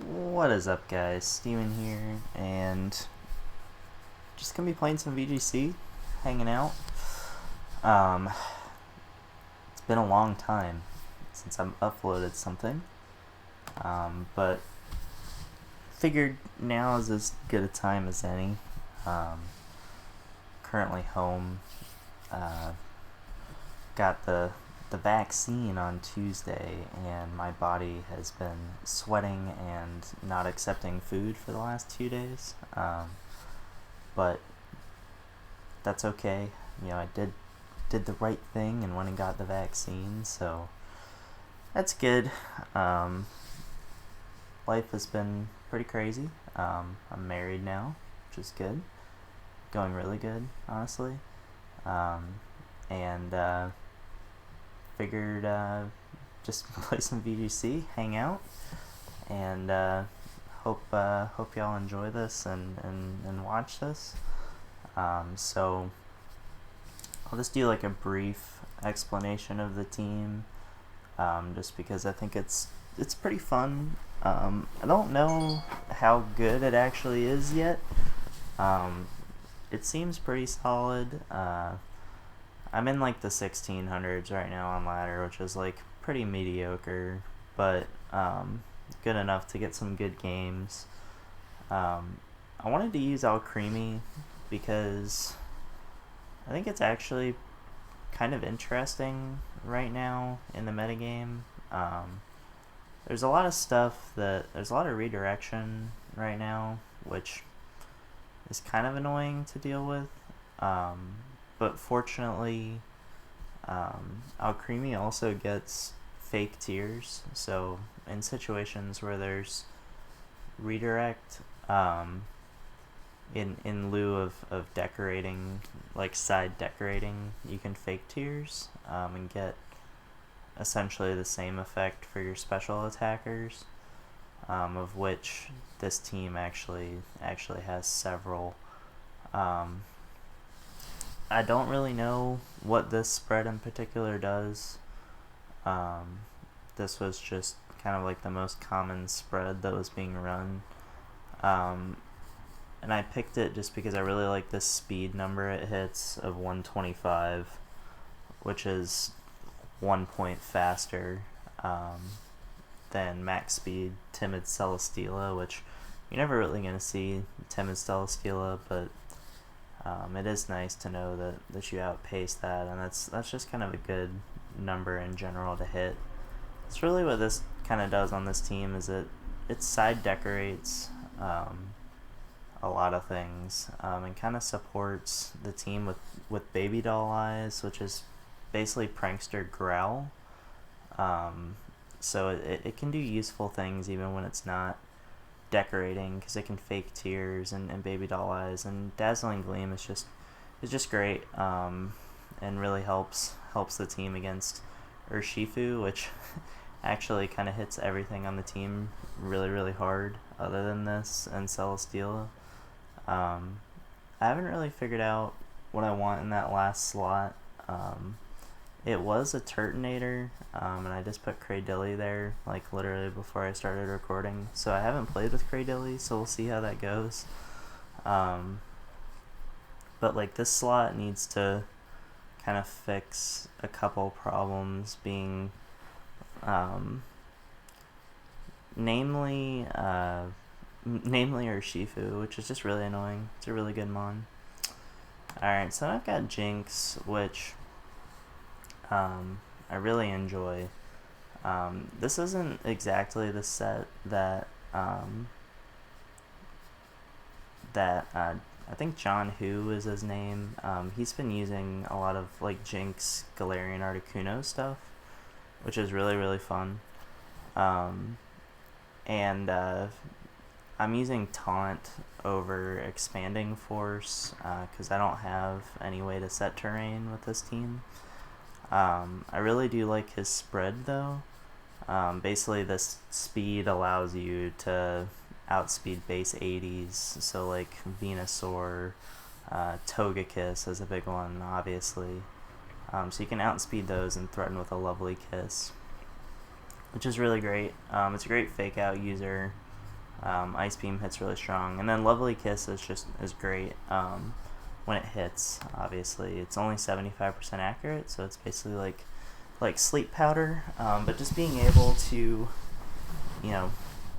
What is up, guys? Steven here, and just gonna be playing some VGC, hanging out. Um, it's been a long time since I've uploaded something, but figured now is as good a time as any. Currently home, uh, got the vaccine on Tuesday, and my body has been sweating and not accepting food for the last 2 days. But that's okay. I did the right thing and went and got the vaccine, so that's good. Life has been pretty crazy. I'm married now, which is good. Going really good, honestly. And figured just play some VGC, hang out, and hope y'all enjoy this and watch this. So I'll just do like a brief explanation of the team, just because I think it's pretty fun. I don't know how good it actually is yet. It seems pretty solid. I'm in like the 1600s right now on ladder, which is like pretty mediocre, but good enough to get some good games. I wanted to use Alcremie because I think it's actually kind of interesting right now in the metagame. There's a lot of redirection right now, which is kind of annoying to deal with. But fortunately, Alcremie also gets fake tiers, so in situations where there's redirect, in lieu of decorating, like side decorating, you can fake tiers, and get essentially the same effect for your special attackers, of which this team actually has several. I don't really know what this spread in particular does. This was just kind of like the most common spread that was being run. And I picked it just because I really like this speed number it hits of 125, which is 1 point faster than max speed Timid Celesteela, which you're never really going to see Timid Celesteela, but it is nice to know that you outpace that, and that's just kind of a good number in general to hit. It's really what this kind of does on this team is it side decorates a lot of things, and kind of supports the team with baby doll eyes, which is basically prankster growl. So it can do useful things even when it's not decorating, because it can fake tears and baby doll eyes, and dazzling gleam is just great, and really helps the team against Urshifu, which actually kind of hits everything on the team really hard other than this and Celesteela. I haven't really figured out what I want in that last slot. It was a Turtonator, and I just put Cradilly there, like literally before I started recording. So I haven't played with Cradilly, so we'll see how that goes. But like this slot needs to kind of fix a couple problems, being, namely Urshifu, which is just really annoying. It's a really good mon. Alright, so I've got Jinx, which I really enjoy. This isn't exactly the set that I think John Hu is his name. He's been using a lot of like Jinx, Galarian Articuno stuff, which is really fun. And I'm using Taunt over Expanding Force, because I don't have any way to set terrain with this team. I really do like his spread though. Basically this speed allows you to outspeed base 80s, so like Venusaur, Togekiss is a big one, obviously. So you can outspeed those and threaten with a lovely Kiss, which is really great. It's a great fake out user. Ice Beam hits really strong, and then Lovely Kiss is great when it hits. Obviously, it's only 75% accurate, so it's basically like Sleep Powder. But just being able to,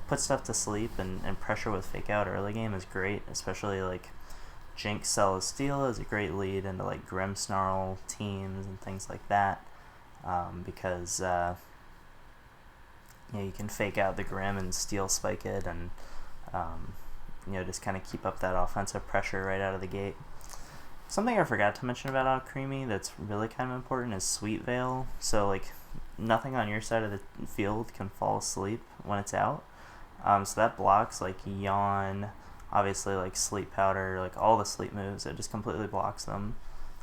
put stuff to sleep and pressure with Fake Out early game is great, especially like Jinx Celesteela is a great lead into like Grim Snarl teams and things like that, because you can fake out the Grim and Steel Spike it, and just kind of keep up that offensive pressure right out of the gate. Something I forgot to mention about Alcremie that's really kind of important is Sweet Veil. So like nothing on your side of the field can fall asleep when it's out. So that blocks like Yawn, obviously like Sleep Powder, like all the sleep moves. It just completely blocks them,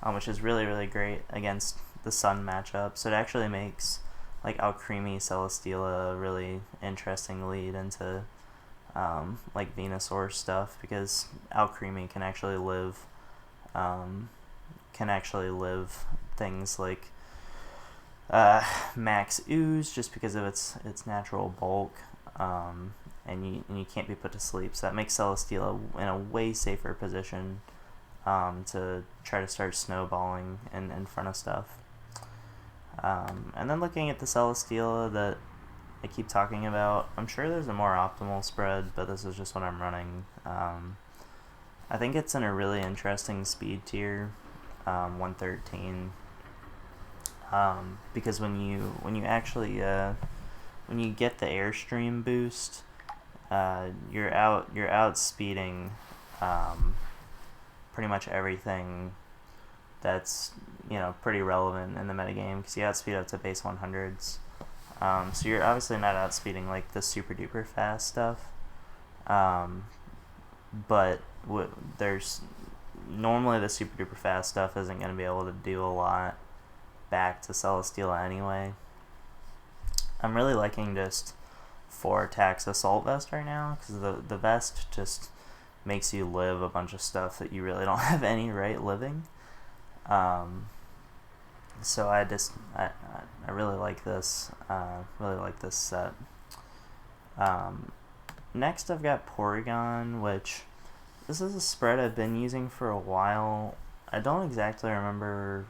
which is really, really great against the Sun matchup. So it actually makes like Alcremie Celesteela a really interesting lead into like Venusaur stuff, because Alcremie can actually live things like Max Ooze just because of its natural bulk, and you can't be put to sleep. So that makes Celesteela in a way safer position to try to start snowballing in front of stuff. And then looking at the Celesteela that I keep talking about, I'm sure there's a more optimal spread, but this is just what I'm running. I think it's in a really interesting speed tier, 113, because when you actually when you get the Airstream boost, you're outspeeding pretty much everything that's pretty relevant in the metagame, because you outspeed up to base 100s. So you're obviously not outspeeding like the super duper fast stuff, but there's normally the super duper fast stuff isn't going to be able to do a lot back to Celesteela anyway. I'm really liking just 4 attacks Assault Vest right now, because the vest just makes you live a bunch of stuff that you really don't have any right living. So I really like this. Really like this set. Next, I've got Porygon, which this is a spread I've been using for a while. I don't exactly remember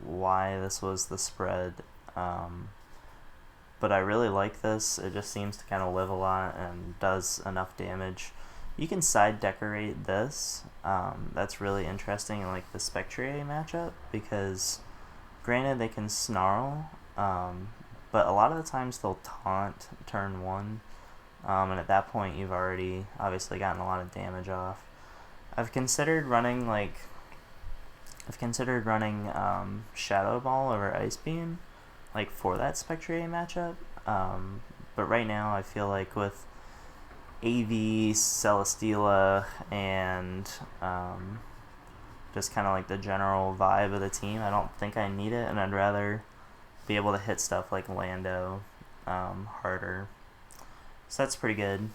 why this was the spread, but I really like this. It just seems to kind of live a lot and does enough damage. You can side decorate this. That's really interesting in like the Spectrier matchup, because granted they can Snarl, but a lot of the times they'll taunt turn 1, and at that point you've already obviously gotten a lot of damage off. I've considered running Shadow Ball over Ice Beam, like for that Spectrier matchup, but right now I feel like with AV, Celesteela, and just kind of like the general vibe of the team, I don't think I need it, and I'd rather be able to hit stuff like Lando harder. So that's pretty good.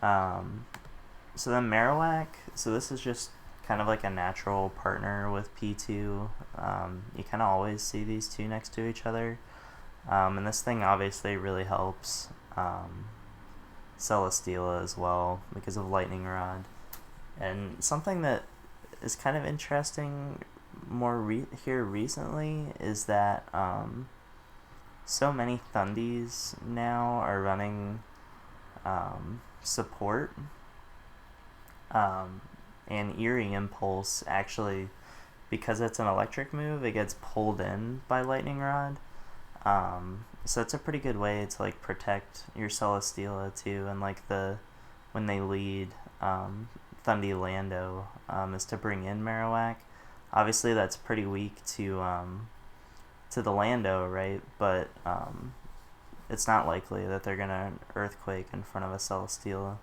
So then Marowak, so this is just kind of like a natural partner with P2. You kind of always see these two next to each other. And this thing obviously really helps Celesteela as well because of Lightning Rod. And something that is kind of interesting here recently is that so many Thundies now are running support. And Eerie Impulse, actually, because it's an electric move, it gets pulled in by Lightning Rod. So it's a pretty good way to like protect your Celesteela too, and like when they lead Thundy Lando is to bring in Marowak. Obviously that's pretty weak to the Lando, right? But it's not likely that they're gonna Earthquake in front of a Celesteela.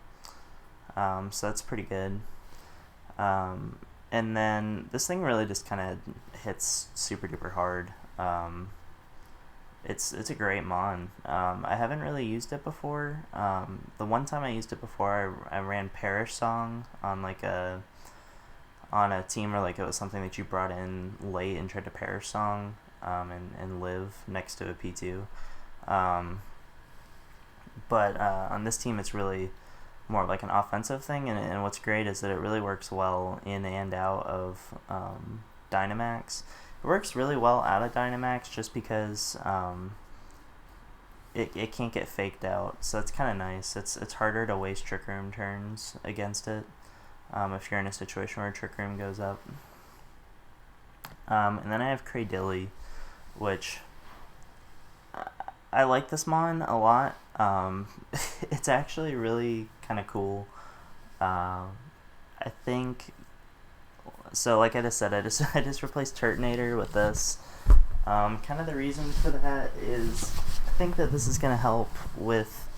So that's pretty good. And then this thing really just kind of hits super duper hard. It's a great mon. I haven't really used it before. The one time I used it before, I ran Perish Song on a team where like it was something that you brought in late and tried to Perish Song and live next to a P2. But on this team, it's really more of like an offensive thing, and what's great is that it really works well in and out of Dynamax. It works really well out of Dynamax just because it can't get faked out, so it's kind of nice. It's harder to waste Trick Room turns against it if you're in a situation where Trick Room goes up. And then I have Cradilly, which I like this mon a lot. It's actually really kind of cool. I think so. Like I just said, I just replaced Turtonator with this. Kind of the reason for that is I think that this is gonna help with,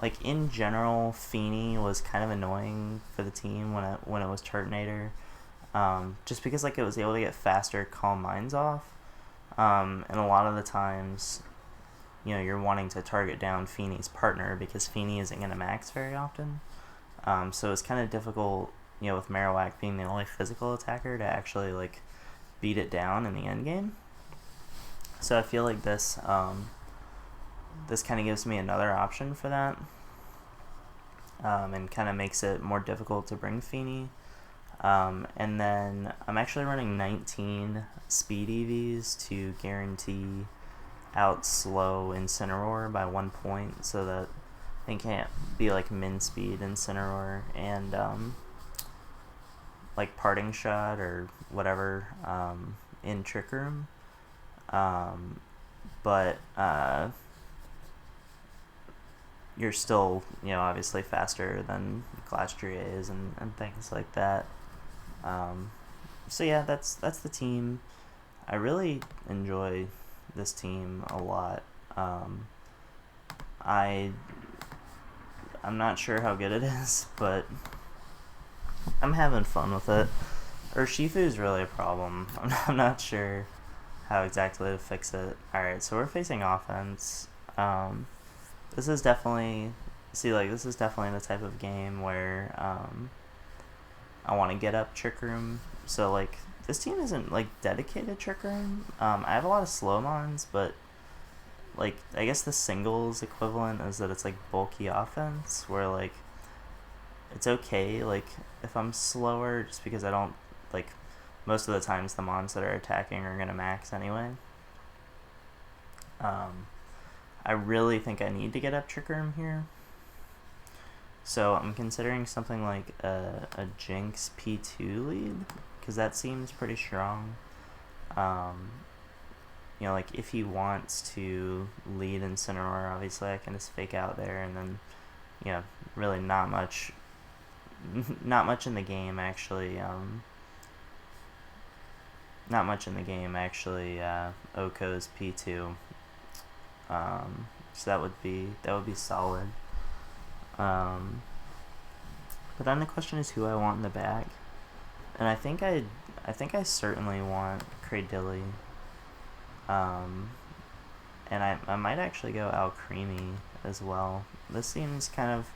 like, in general, Feeney was kind of annoying for the team when it was Turtonator. Just because, like, it was able to get faster Calm Minds off. And a lot of the times, you know, you're wanting to target down Feeney's partner because Feeney isn't going to max very often. So it's kind of difficult, you know, with Marowak being the only physical attacker to actually, like, beat it down in the end game. So I feel like this kind of gives me another option for that. And kind of makes it more difficult to bring Feeney. And then I'm actually running 19 speed EVs to guarantee out slow Incineroar by 1 point, so that they can't be like min speed Incineroar and like Parting Shot or whatever in Trick Room. But you're still, you know, obviously faster than Glastriers and things like that. So yeah, that's the team. I really enjoy this team a lot. I'm not sure how good it is, but I'm having fun with it. Urshifu is really a problem. I'm not sure how exactly to fix it. Alright, so we're facing offense. This is definitely the type of game where I want to get up Trick Room. So, like, this team isn't, like, dedicated Trick Room. I have a lot of slow mons, but, like, I guess the singles equivalent is that it's, like, bulky offense, where, like, it's okay, like, if I'm slower, just because I don't, like, most of the times the mons that are attacking are going to max anyway. I really think I need to get up Trick Room here. So I'm considering something like a Jinx P2 lead, because that seems pretty strong. You know, like, if he wants to lead Incineroar, obviously I can just fake out there, and then, you know, really not much in the game actually. Not much in the game actually. Oko's P2. So that would be solid. But then the question is who I want in the back, and I think I certainly want Cradilly. And I might actually go Alcremie as well. This seems kind of,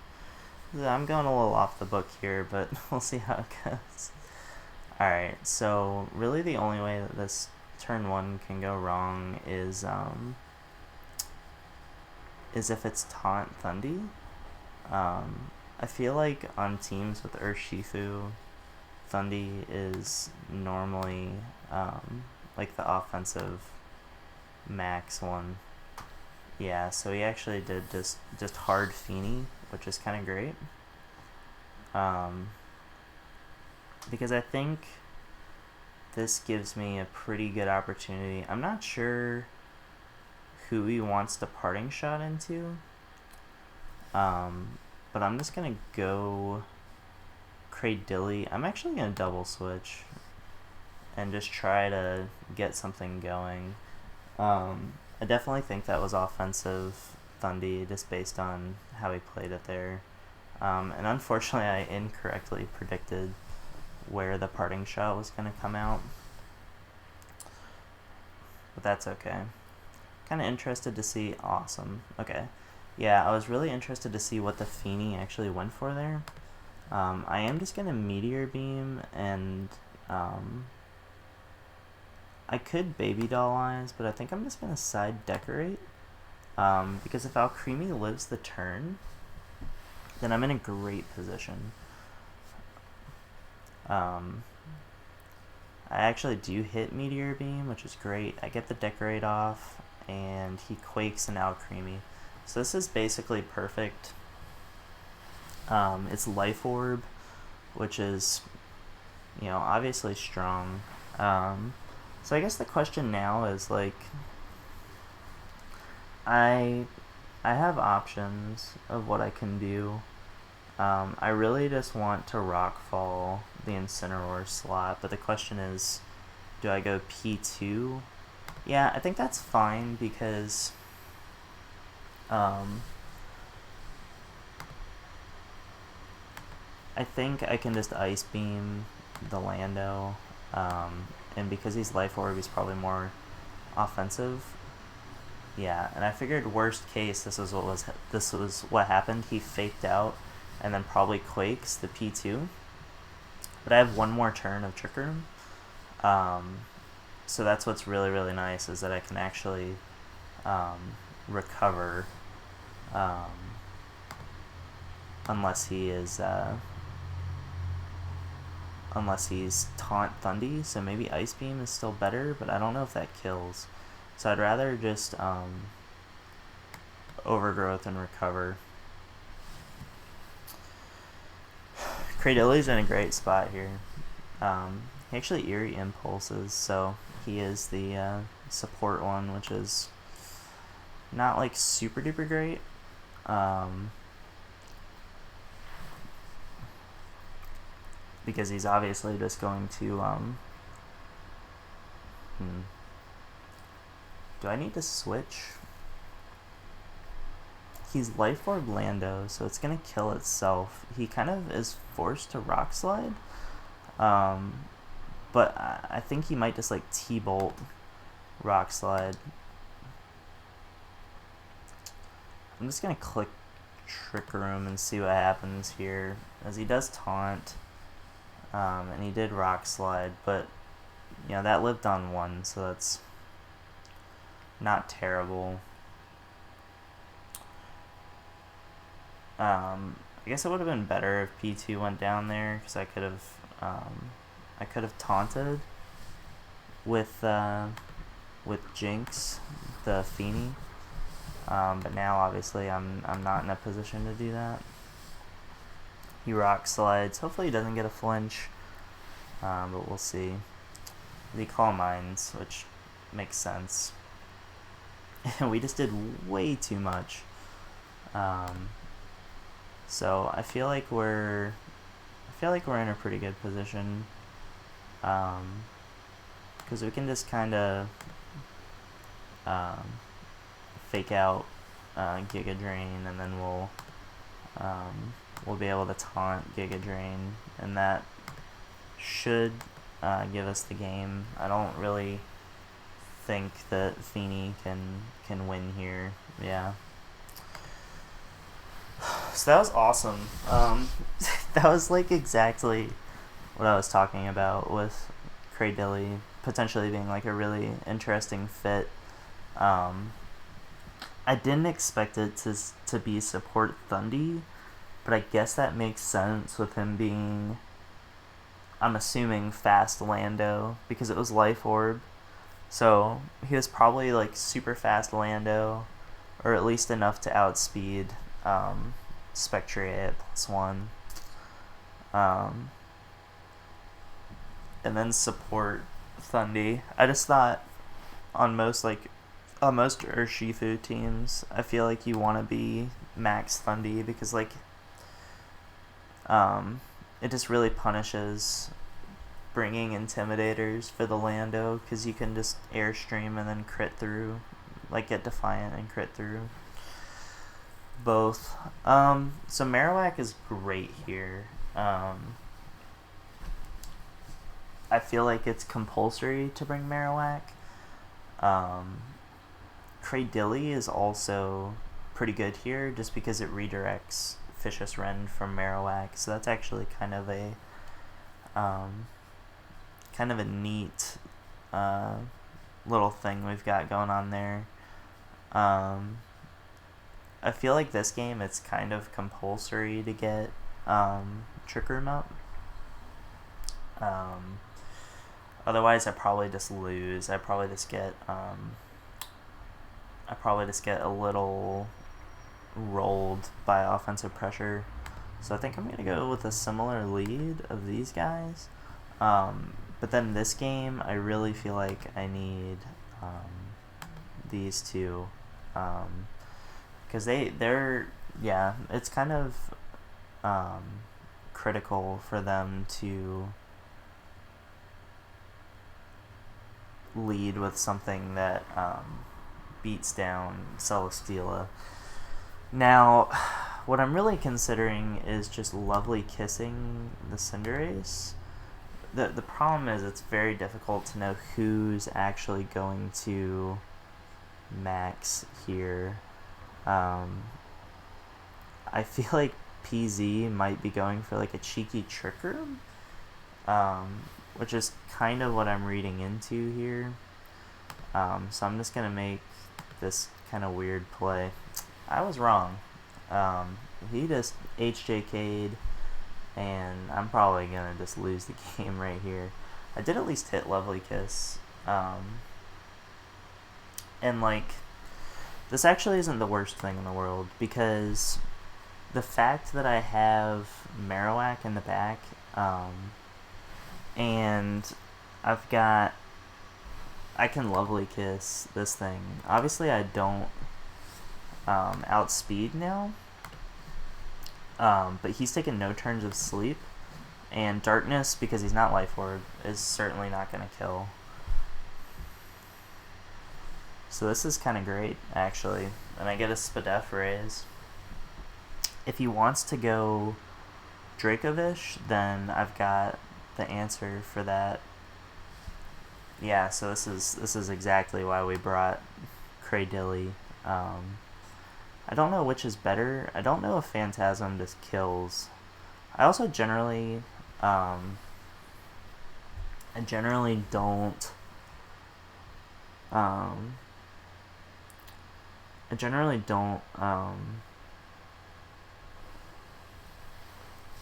I'm going a little off the book here, but we'll see how it goes. Alright, so really the only way that this turn 1 can go wrong is if it's Taunt Thundy. I feel like on teams with Urshifu, Thundy is normally like the offensive max one. Yeah, so he actually did just hard Feeney, which is kind of great. Because I think this gives me a pretty good opportunity. I'm not sure who he wants to Parting Shot into. But I'm just going to go Cradilly. I'm actually going to double switch and just try to get something going. I definitely think that was offensive Thundy, just based on how he played it there. And unfortunately, I incorrectly predicted where the Parting Shot was going to come out. But that's okay. Kind of interested to see. Awesome. Okay. Yeah, I was really interested to see what the Feeney actually went for there. I am just going to Meteor Beam, and I could Baby Doll Eyes, but I think I'm just going to Side Decorate. Because if Alcremie lives the turn, then I'm in a great position. I actually do hit Meteor Beam, which is great. I get the Decorate off, and he Quakes an Alcremie. So this is basically perfect. It's Life Orb, which is, obviously strong. So I guess the question now is, like, I have options of what I can do. I really just want to Rockfall the Incineroar slot, but the question is, do I go P2? Yeah, I think that's fine because I think I can just Ice Beam the Lando, and because he's Life Orb, he's probably more offensive. Yeah, and I figured worst case this was what happened. He faked out and then probably Quakes the P2. But I have one more turn of Trick Room. So that's what's really, really nice, is that I can actually recover unless he's Taunt Thundy. So maybe Ice Beam is still better, but I don't know if that kills. So I'd rather just Overgrowth and recover. Cradilly's in a great spot here. He actually Eerie Impulses, so he is the support one, which is not like super duper great. Because he's obviously just going to do I need to switch? He's Life Orb Lando, so it's gonna kill itself. He kind of is forced to Rock Slide, but I think he might just like T-Bolt Rock Slide. I'm just gonna click Trick Room and see what happens here, as he does Taunt, and he did Rock Slide, but that lived on 1, so that's not terrible. I guess it would have been better if P2 went down there, because I could have taunted with Jinx, the Feeny. But now obviously I'm not in a position to do that. He Rock Slides. Hopefully he doesn't get a flinch, but we'll see. They Calm Minds, which makes sense. We just did way too much. So I feel like we're in a pretty good position, because we can just kind of fake out Giga Drain, and then we'll be able to taunt Giga Drain, and that should give us the game. I don't really think that Feeny can win here. Yeah. So that was awesome. That was like exactly what I was talking about with Cradilly potentially being like a really interesting fit. I didn't expect it to be support Thundy, but I guess that makes sense with him being, I'm assuming, fast Lando, because it was Life Orb. So he was probably like super fast Lando, or at least enough to outspeed Spectriate at +1. And then support Thundy. I just thought on most Urshifu teams, I feel like you want to be max Thundy, because like it just really punishes bringing Intimidators for the Lando, because you can just Airstream and then crit through, like get Defiant and crit through both. So Marowak is great here. I feel like it's compulsory to bring Marowak. Cradilly is also pretty good here, just because it redirects Vicious Rend from Marowak, so that's actually kind of a neat little thing we've got going on there. I feel like this game it's kind of compulsory to get Trick Room up. Otherwise, I probably just lose. I probably just get a little rolled by offensive pressure. So I think I'm gonna go with a similar lead of these guys. But then this game, I really feel like I need these two, because they're it's kind of critical for them to lead with something that beats down Celesteela. Now, what I'm really considering is just lovely kissing the Cinderace. The problem is it's very difficult to know who's actually going to max here. I feel like PZ might be going for like a cheeky Trick Room, which is kind of what I'm reading into here. So I'm just going to make this kind of weird play. I was wrong. He just HJK'd, and I'm probably going to just lose the game right here. I did at least hit Lovely Kiss. And, like, this actually isn't the worst thing in the world, because the fact that I have Marowak in the back, and I can Lovely Kiss this thing. Obviously, I don't outspeed now, but he's taken no turns of sleep, and Darkness, because he's not Life Orb, is certainly not going to kill. So this is kind of great, actually, and I get a Spadef raise. If he wants to go Dracovish, then I've got the answer for that. Yeah, so this is exactly why we brought Cradilly. I don't know which is better. I don't know if Phantasm just kills. I also generally don't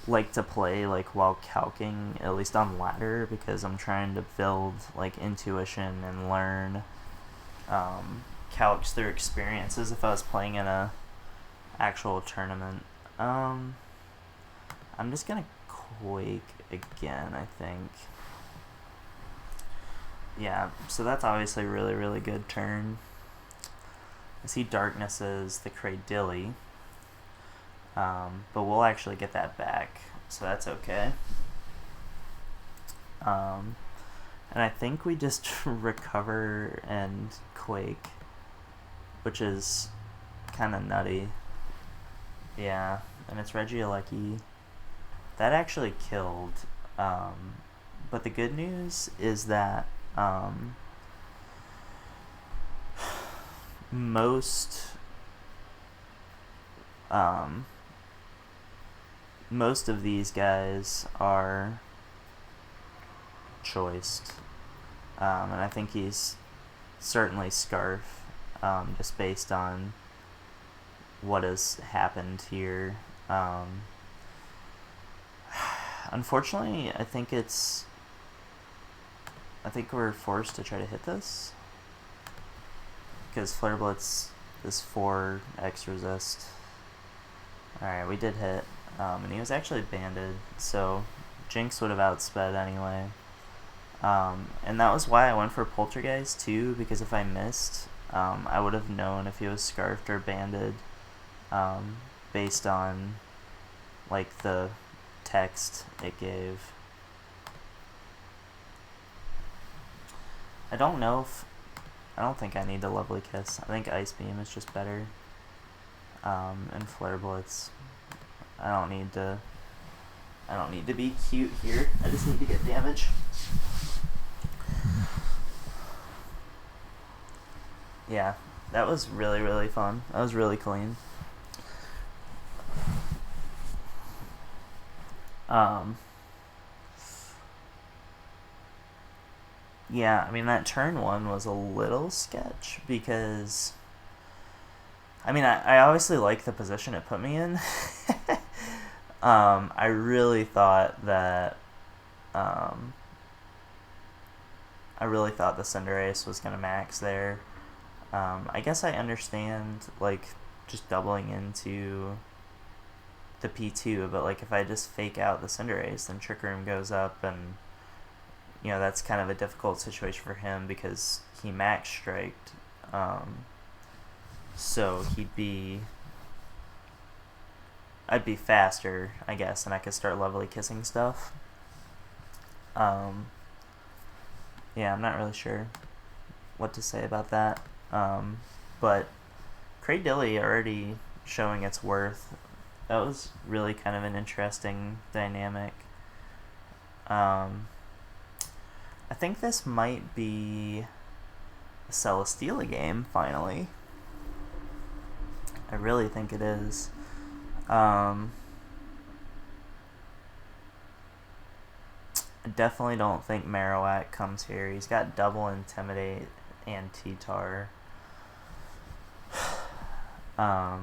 like to play like while calcing, at least on ladder, because I'm trying to build like intuition and learn calcs through experiences if I was playing in a actual tournament. I'm just gonna Quake again, I think. Yeah, so that's obviously a really, really good turn. I see Darknesses the Cradilly, but we'll actually get that back, so that's okay. And I think we just recover and Quake, which is kind of nutty. Yeah, and it's Regieleki. That actually killed, but the good news is that most of these guys are choiced, and I think he's certainly Scarf, just based on what has happened here. Unfortunately, I think we're forced to try to hit this, because Flare Blitz is 4x resist. Alright, we did hit, and he was actually banded, so Jinx would have outsped anyway. And that was why I went for Poltergeist too, because if I missed, I would have known if he was Scarfed or banded, based on like the text it gave. I don't think I need a Lovely Kiss. I think Ice Beam is just better. And Flare Blitz. I don't need to be cute here. I just need to get damage. Yeah, that was really, really fun. That was really clean. Yeah, I mean, that turn one was a little sketch, because I mean, I obviously like the position it put me in. I really thought that the Cinderace was gonna max there. I guess I understand like just doubling into the P2, but like if I just fake out the Cinderace, then Trick Room goes up, and that's kind of a difficult situation for him because he max striked. So I'd be faster, I guess, and I could start levelly kissing stuff. Yeah, I'm not really sure what to say about that. But Cradilly already showing its worth. That was really kind of an interesting dynamic. I think this might be a Celesteela game, finally. I really think it is. I definitely don't think Marowak comes here. He's got double Intimidate and T-Tar. I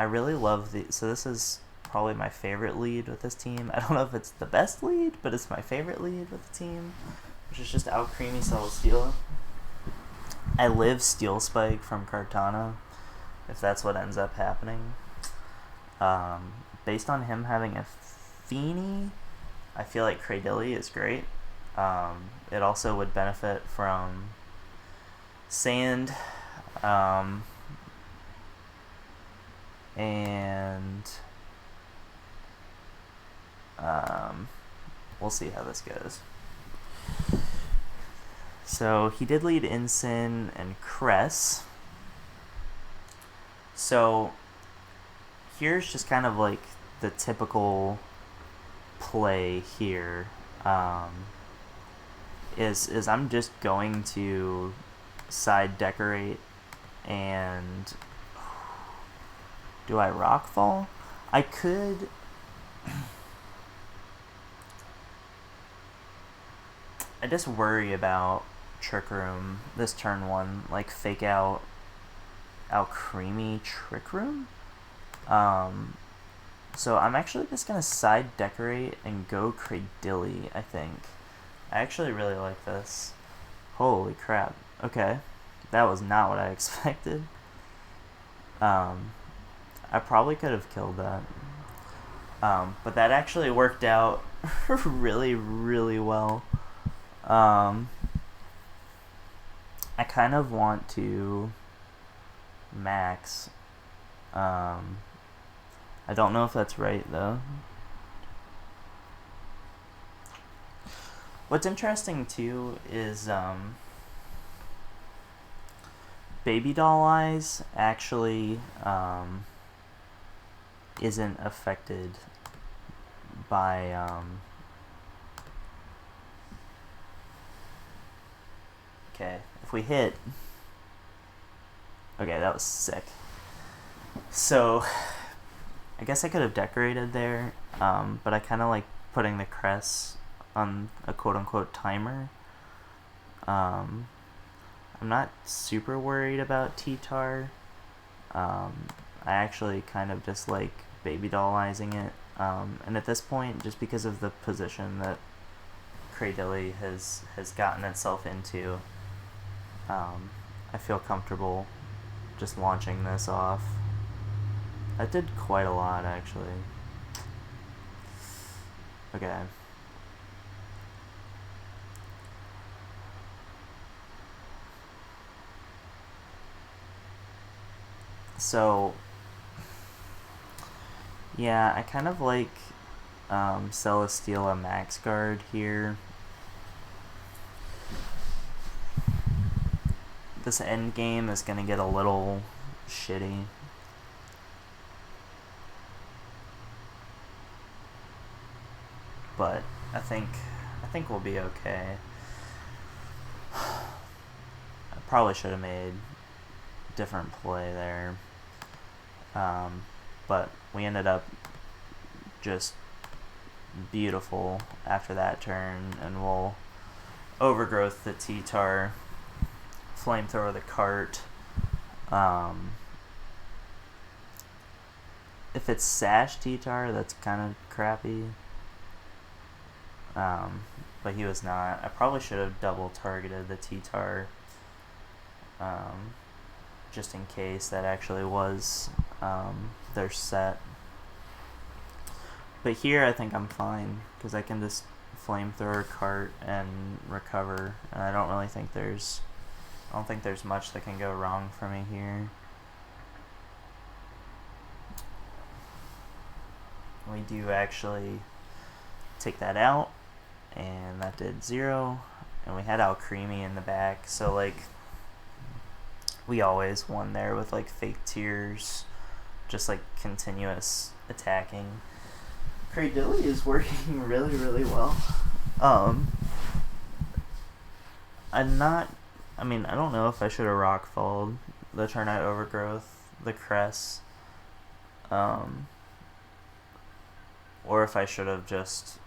really love so this is probably my favorite lead with this team. I don't know if it's the best lead, but it's my favorite lead with the team, which is just Alcremie Celesteela. I live Steel Spike from Kartana, if that's what ends up happening. Based on him having a Feeny, I feel like Cradilly is great. It also would benefit from Sand, and we'll see how this goes. So he did lead Incin and Cress. So here's just kind of like the typical play here. Is I'm just going to side decorate, and do I Rockfall? I could. I just worry about Trick Room this turn one, like fake out Alcremie Trick Room. So I'm actually just gonna side decorate and go Cradilly, I think. I actually really like this. Holy crap. Okay. That was not what I expected. I probably could have killed that. But that actually worked out really, really well. I kind of want to max. I don't know if that's right, though. What's interesting, too, is Baby Doll Eyes actually isn't affected by... Okay, if we hit... Okay, that was sick. So, I guess I could have decorated there, but I kind of like putting the crest on a quote-unquote timer. I'm not super worried about T-Tar. I actually kind of just like Baby Dollizing it. And at this point, just because of the position that Cradilly has gotten itself into, I feel comfortable just launching this off. That did quite a lot, actually. Okay. So, yeah, I kind of like Celesteela Max Guard here. This end game is going to get a little shitty. But I think we'll be okay. I probably should have made a different play there. But we ended up just beautiful after that turn, and we'll overgrowth the T-Tar. flamethrower the cart. If it's Sash T-Tar, that's kind of crappy. But he was not. I probably should have double targeted the T-Tar, just in case that actually was their set. But here I think I'm fine, because I can just flamethrower cart and recover, and I don't think there's much that can go wrong for me here. We do actually take that out, and that did 0, and we had Alcremie in the back, so like we always won there with like fake tears, just like continuous attacking. Cradilly is working really, really well. I don't know if I should have rock falled the Turnout Overgrowth, the Cress, or if I should have just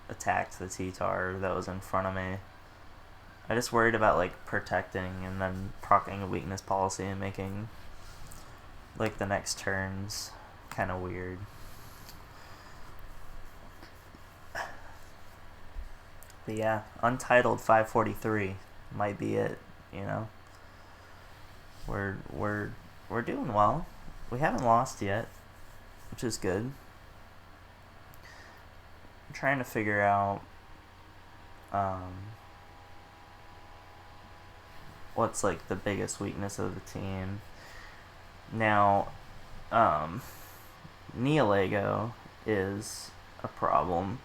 attacked the T-Tar that was in front of me. I just worried about like protecting and then proccing a weakness policy and making like the next turns kind of weird. But yeah, Untitled 543 might be it, you know. We're doing well. We haven't lost yet, which is good. I'm trying to figure out what's like the biggest weakness of the team. Now, Neolego is a problem.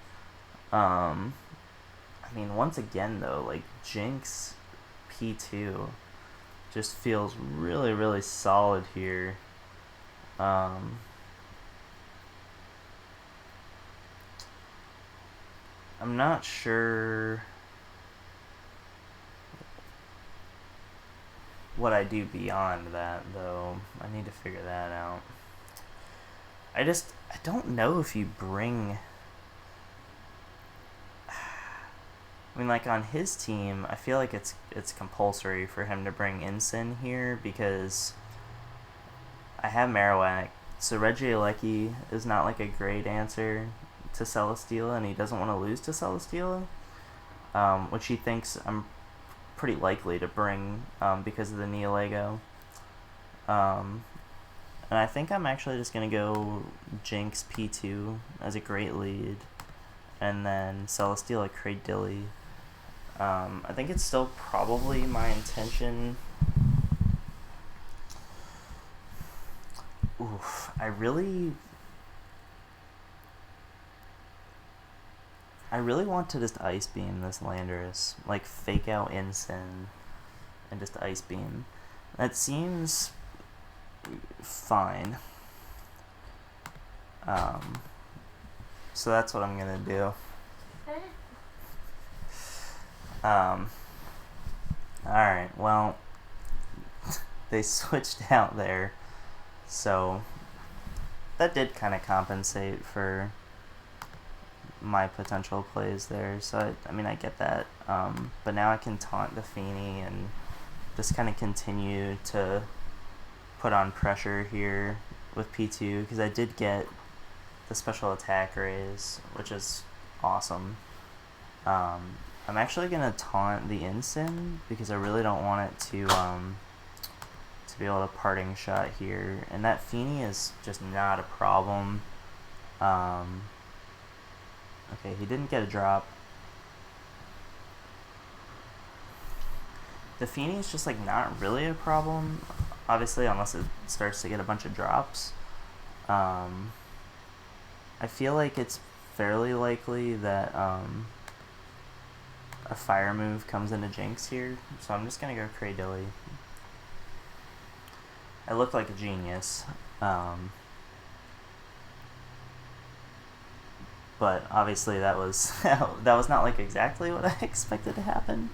Once again though, like Jinx P2 just feels really, really solid here. I'm not sure what I do beyond that, though. I need to figure that out. I don't know if you bring... like on his team, I feel like it's compulsory for him to bring Ensign here, because I have Marowak, so Regieleki is not like a great answer to Celesteela, and he doesn't want to lose to Celesteela, which he thinks I'm pretty likely to bring because of the Neolego. And I think I'm actually just going to go Jinx P2 as a great lead, and then Celesteela Cradilly. I think it's still probably my intention. I really want to just Ice Beam this Landorus, like fake out Ensign and just Ice Beam. That seems fine. So that's what I'm gonna do. Alright, well, they switched out there, so that did kind of compensate for my potential plays there, so I get that, but now I can taunt the Feeny and just kind of continue to put on pressure here with P2, because I did get the special attack raise, which is awesome. I'm actually going to taunt the Ensign, because I really don't want it to be able to parting shot here, and that Feeny is just not a problem. Okay, he didn't get a drop. The Feeny is just like not really a problem, obviously, unless it starts to get a bunch of drops. I feel like it's fairly likely that a fire move comes into Jinx here, so I'm just gonna go Cradilly. I look like a genius, but obviously that was that was not like exactly what I expected to happen.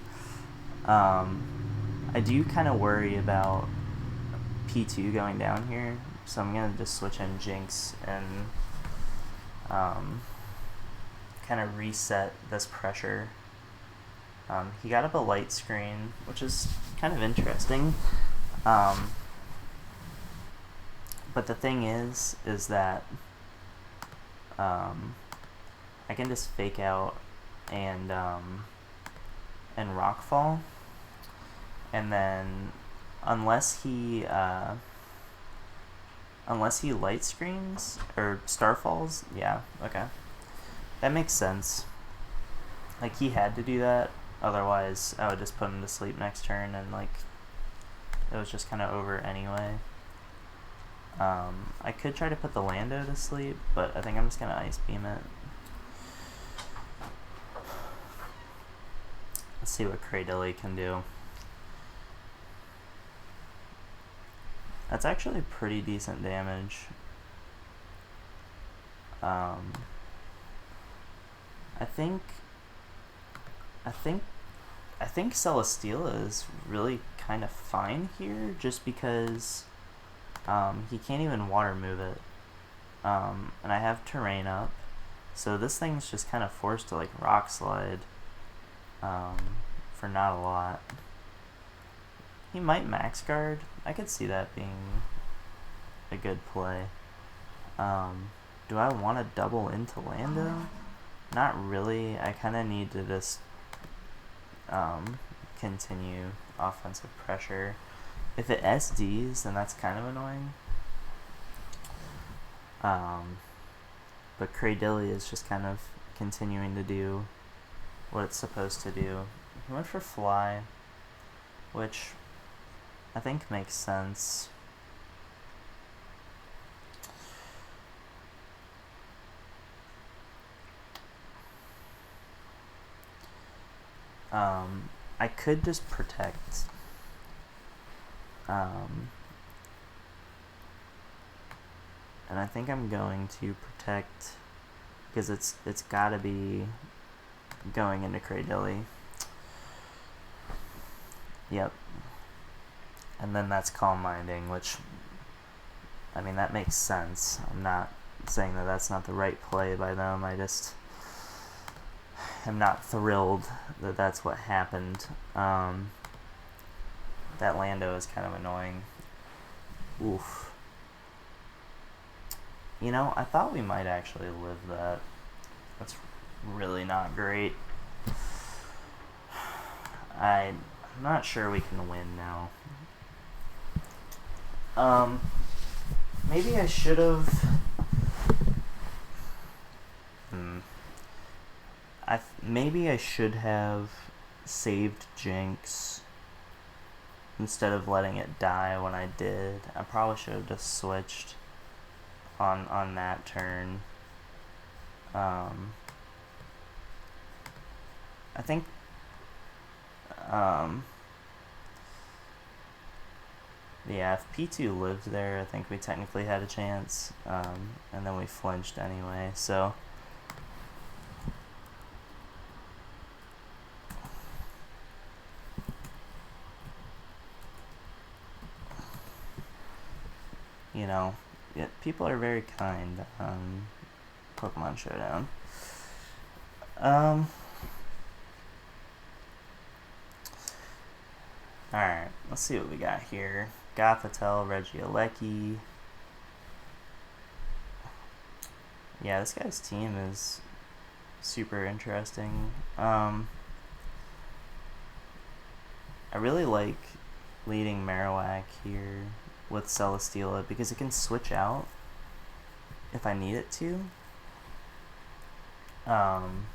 I do kind of worry about P2 going down here, so I'm gonna just switch in Jinx and kind of reset this pressure. He got up a light screen, which is kind of interesting. But the thing is that I can just fake out and rockfall, and then unless he light screens or starfalls, yeah, okay, that makes sense. Like, he had to do that, otherwise I would just put him to sleep next turn, and like it was just kind of over anyway. I could try to put the Lando to sleep, but I think I'm just gonna Ice Beam it. Let's see what Cradilly can do. That's actually pretty decent damage. I think Celesteela is really kind of fine here, just because he can't even water move it. And I have terrain up, so this thing's just kind of forced to like rock slide for not a lot. He might max guard. I could see that being a good play. Do I want to double into Lando? Not really. I kind of need to just continue offensive pressure. If it SDs, then that's kind of annoying. But Cradilly is just kind of continuing to do what it's supposed to do. He went for Fly, which I think makes sense. I could just protect. And I think I'm going to protect, because it's gotta be going into Cradilly. Yep. And then that's Calm Minding, which, I mean, that makes sense. I'm not saying that that's not the right play by them. I just am not thrilled that that's what happened. That Lando is kind of annoying. Oof. You know, I thought we might actually live that. That's really not great. I'm not sure we can win now. Maybe I should have. Maybe I should have saved Jinx instead of letting it die when I did. I probably should have just switched on that turn. I think yeah, if P2 lived there, I think we technically had a chance, and then we flinched anyway, so you know, yeah, people are very kind on Pokemon Showdown. Alright, let's see what we got here. Gothitelle, Regieleki. Yeah, this guy's team is super interesting. I really like leading Marowak here with Celesteela because it can switch out if I need it to. And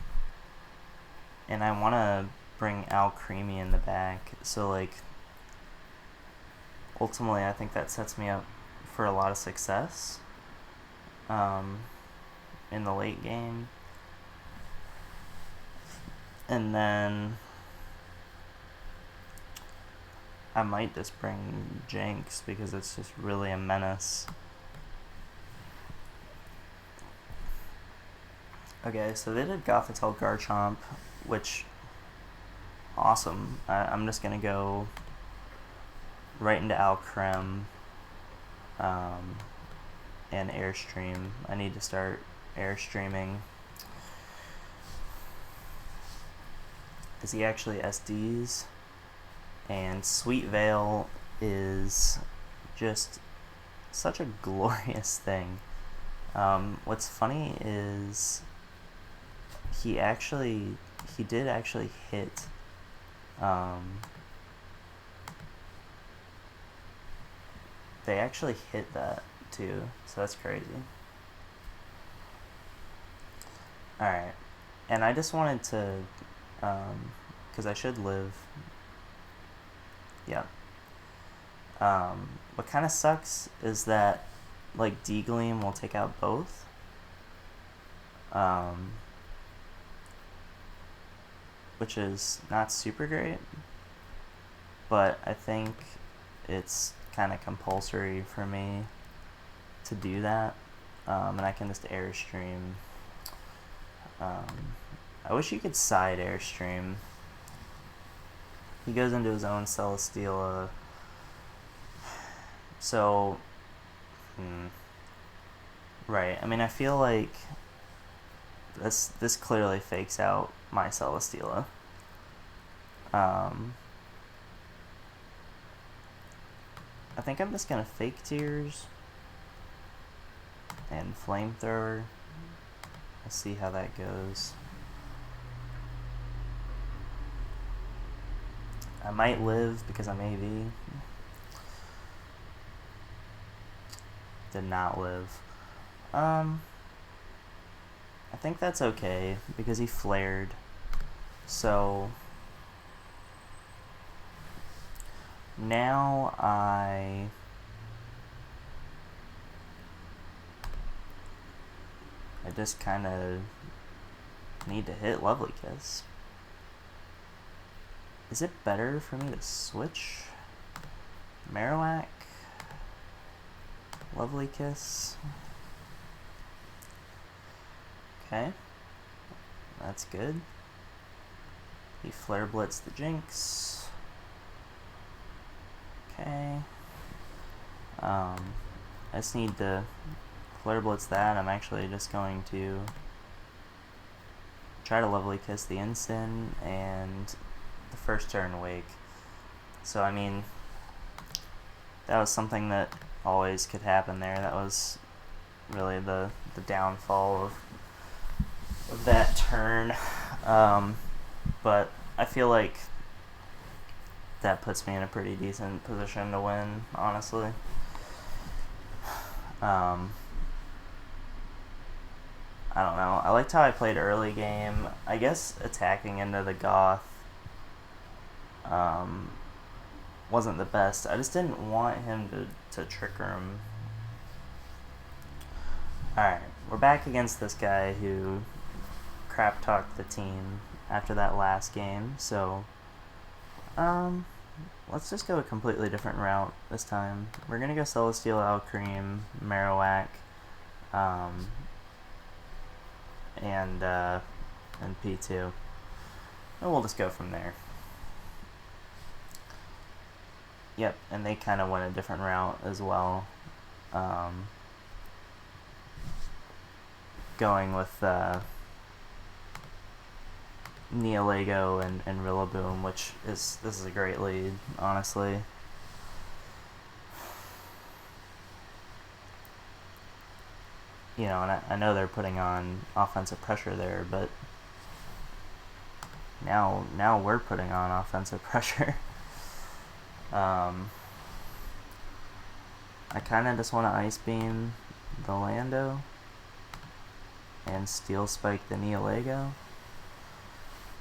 I want to bring Alcremie in the back, so like ultimately I think that sets me up for a lot of success in the late game. And then I might just bring Jinx because it's just really a menace. Okay, so they did Gothitelle Garchomp, which, awesome. I'm just gonna go right into Alcremie and Airstream. I need to start Airstreaming. is he actually SDs, and Sweet Veil is just such a glorious thing. What's funny is he did actually hit they actually hit that too, so that's crazy. Alright, and I just wanted to, because I should live, yeah. What kind of sucks is that, like, D-Gleam will take out both. Which is not super great, but I think it's kind of compulsory for me to do that, and I can just Airstream. I wish you could side Airstream. He goes into his own Celesteela, so, right, I mean, I feel like this clearly fakes out my Celesteela. I think I'm just gonna Fake Tears and Flamethrower. We'll see how that goes. I might live because I'm AV. Did not live. I think that's okay because he flared. So now I just kind of need to hit Lovely Kiss. Is it better for me to switch Marowak, Lovely Kiss? Okay, that's good. He Flare Blitz the Jinx. Okay. I just need to Flare Blitz that. I'm actually just going to try to Lovely Kiss the Ensign and the first turn Wake. So, I mean, that was something that always could happen there. That was really the downfall of that turn. But I feel like that puts me in a pretty decent position to win, honestly. I don't know. I liked how I played early game. I guess attacking into the Goth wasn't the best. I just didn't want him to trigger him. Alright, we're back against this guy who crap talked the team after that last game, so let's just go a completely different route this time. We're gonna go Celesteela, Alcremie, Marowak, and P2. And we'll just go from there. Yep, and they kind of went a different route as well. Going with Neolego and Rillaboom, which this is a great lead, honestly. You know, and I know they're putting on offensive pressure there, but now we're putting on offensive pressure. I kind of just want to Ice Beam the Lando and Steel Spike the Neolego.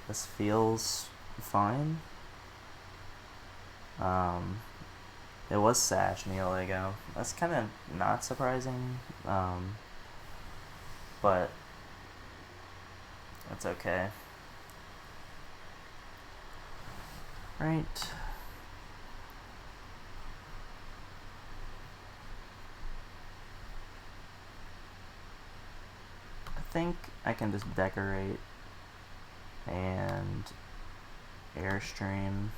This feels fine. It was Sash Neolego. That's kind of not surprising, but that's okay. Right. I think I can just decorate and Airstream.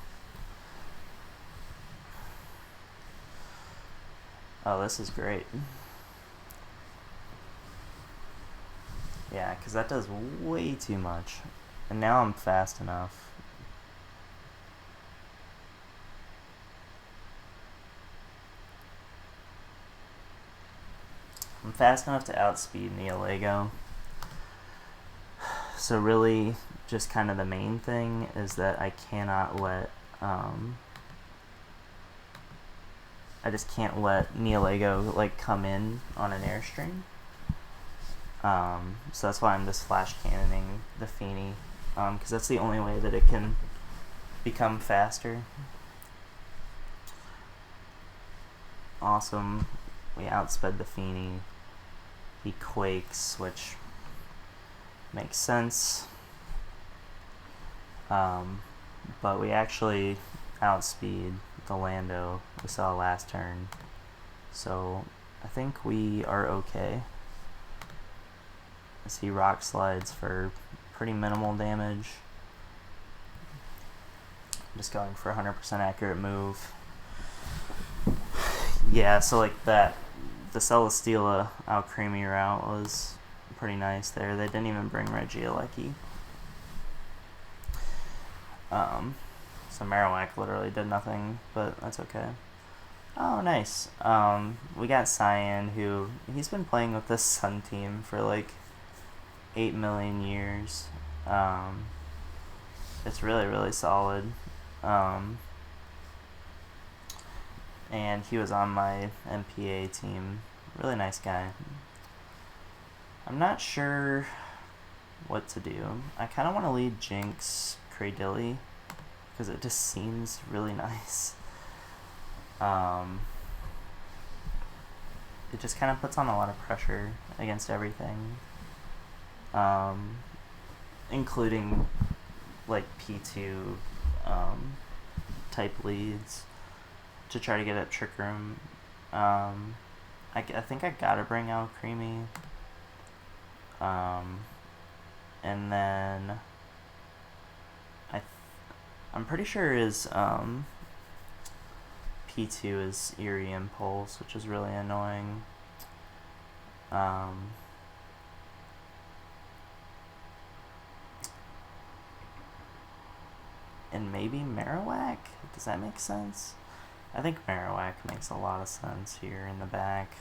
Oh, this is great. Yeah, because that does way too much. And now I'm fast enough I'm fast enough to outspeed Neolego. So really, just kind of the main thing is that I cannot let, I just can't let Neolego like come in on an airstream. So that's why I'm just flash cannoning the Feeny, because that's the only way that it can become faster. Awesome. We outsped the Feeny. He quakes, which makes sense. But we actually outspeed the Lando we saw last turn. So I think we are okay. As he rock slides for pretty minimal damage. Just going for 100% accurate move. Yeah, so like that, the Celesteela Alcremie route was pretty nice there. They didn't even bring Regieleki. So Marowak literally did nothing, but that's okay. Oh, nice. We got Cyan, who, he's been playing with this Sun team for like 8 million years. It's really, really solid. And he was on my MPA team. Really nice guy. I'm not sure what to do. I kind of want to lead Jinx Cradilly because it just seems really nice. It just kind of puts on a lot of pressure against everything, including like P2 type leads to try to get at Trick Room. I think I gotta bring Alcremie. And then I'm pretty sure his P2 is Eerie Impulse, which is really annoying. And maybe Marowak? Does that make sense? I think Marowak makes a lot of sense here in the back.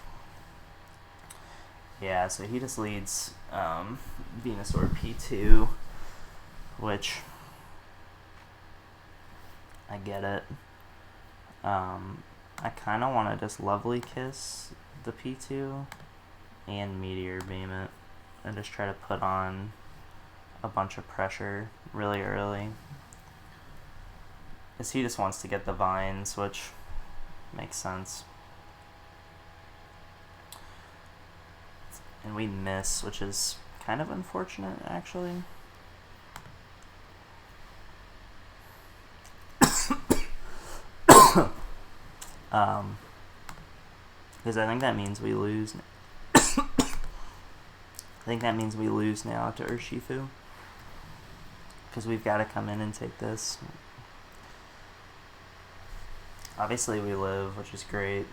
Yeah, so he just leads Venusaur P2, which I get it. I kind of want to just Lovely Kiss the P2 and Meteor Beam it and just try to put on a bunch of pressure really early. Because he just wants to get the vines, which makes sense. And we miss, which is kind of unfortunate, actually. Because I think that means we lose. I think that means we lose now to Urshifu. Because we've got to come in and take this. Obviously we live, which is great.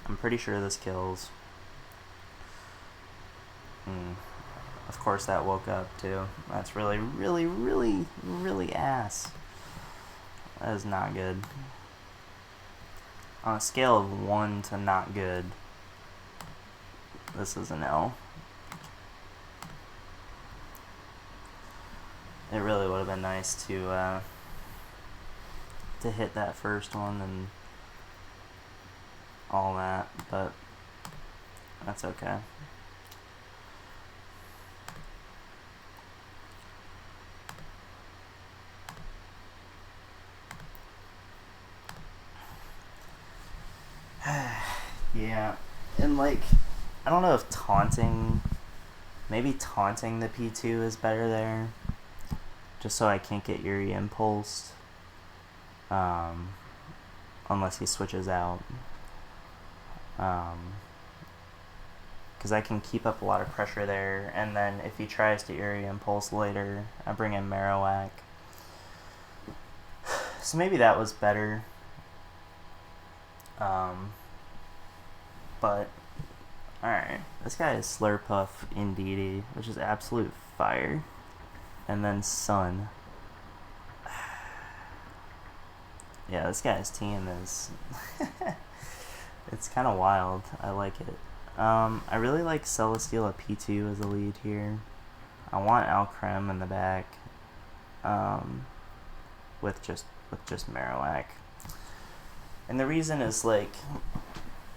I'm pretty sure this kills. Of course that woke up too. That's really, really, really, really ass. That is not good. On a scale of 1 to not good, this is an L. It really would have been nice to hit that first one and all that, but that's okay. Yeah, and like, I don't know if maybe taunting the P2 is better there, just so I can't get Eerie Impulsed, unless he switches out, because I can keep up a lot of pressure there, and then if he tries to Eerie Impulse later, I bring in Marowak, so maybe that was better. But, alright, this guy is Slurpuff Indeedee, which is absolute fire. And then Sun. Yeah, this guy's team is... it's kind of wild. I like it. I really like Celestial at P2 as a lead here. I want Alcremie in the back, with just Marowak. And the reason is, like,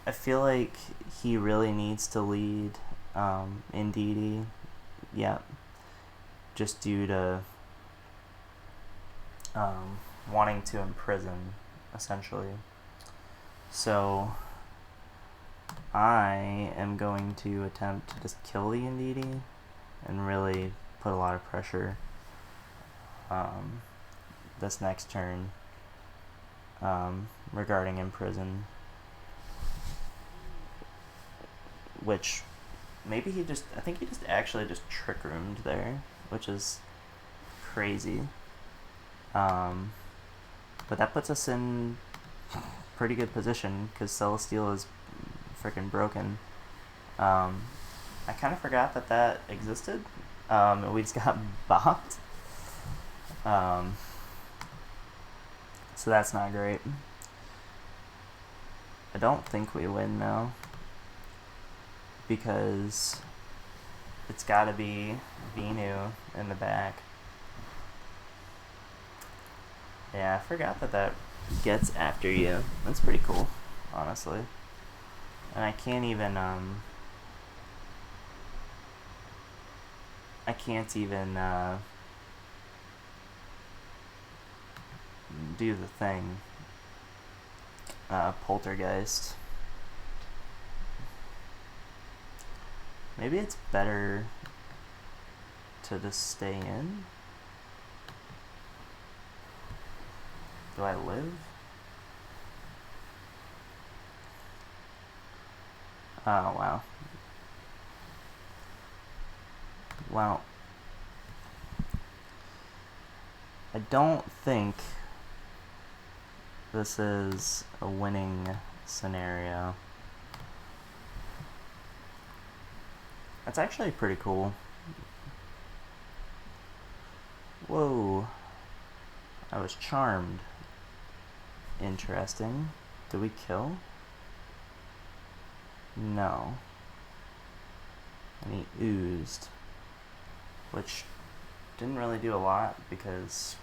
I feel like he really needs to lead in DD. Yeah. Just due to wanting to imprison, essentially. So I am going to attempt to just kill the Indeedee and really put a lot of pressure this next turn regarding imprison, which maybe I think he just actually just trick roomed there, which is crazy. But that puts us in pretty good position because Celestial is freaking broken. I kind of forgot that existed. We just got bopped. So that's not great. I don't think we win now, because it's gotta be Venu in the back. Yeah, I forgot that gets after you. That's pretty cool, honestly. And I can't even do the thing. Poltergeist. Maybe it's better to just stay in. Do I live? Oh, wow. Well, I don't think this is a winning scenario. That's actually pretty cool. Whoa. I was charmed. Interesting. Did we kill? No. And he oozed, which didn't really do a lot because